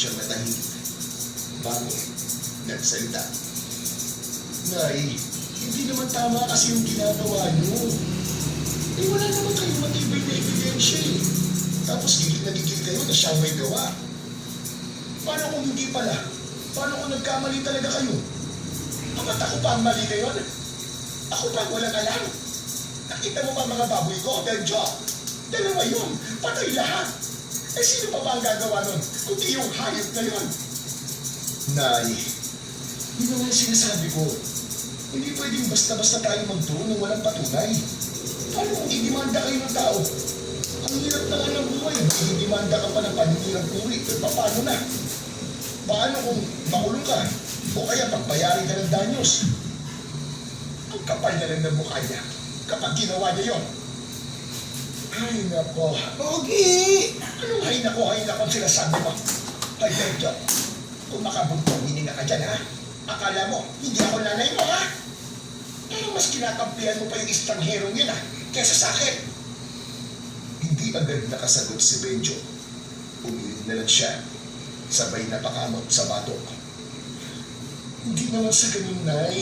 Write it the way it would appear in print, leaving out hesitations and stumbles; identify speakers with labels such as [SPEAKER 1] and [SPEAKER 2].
[SPEAKER 1] siyang natahimik. Bago, nagsalita. Nay, hindi naman tama kasi yung ginagawa niyo. Eh wala naman kayong matibay na ebidensya eh. Tapos gigil na gigil kayo na siyang may gawa. Paano kung hindi pala? Paano kung nagkamali talaga kayo? Ba't ako pa ang mali ngayon? Ako pa walang alam. Nakita mo ba mga baboy ko, Benjo? Dalawa yun, patay lahat. Eh sino pa ba ang gagawa nun? Kundi yung hayop na yun. Nay, yun naman ang sinasabi ko. Hindi pwedeng basta-basta tayo magtuon ng walang patunay. Paano kung idimanda kayo ng tao? Ang hirap na nga ng buhay. Idimanda ka pa ng paninirang puri. Paano na? Paano kung makulong ka? O kaya pagbayarin ka ng danyos? Ang kapal na lang ng mukha niya kapag ginawa niya yun. Ay nako.
[SPEAKER 2] Pogi!
[SPEAKER 1] Anong hay nako ang sinasabi mo? Ay Benjo, kung makabuntong hininga ka dyan ha? Akala mo, hindi ako nanay mo ha? Pero mas kinakampihan mo pa yung estranghero yun ha? Kesa sa akin. Hindi agad nakasagot si Benjo. Umiling na lang siya. Sabay napakamot sa batok. Hindi naman sa ganun, Nay.